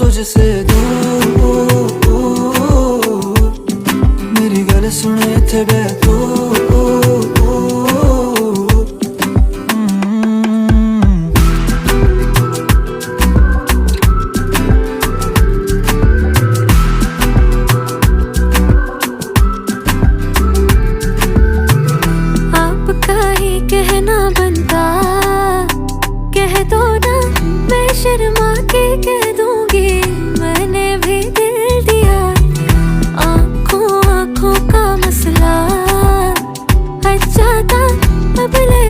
तुझसे दूर, मेरी गल सुन इत्थे बैठ तू। कहना बनता, कह दो ना, मैं शर्मा के कह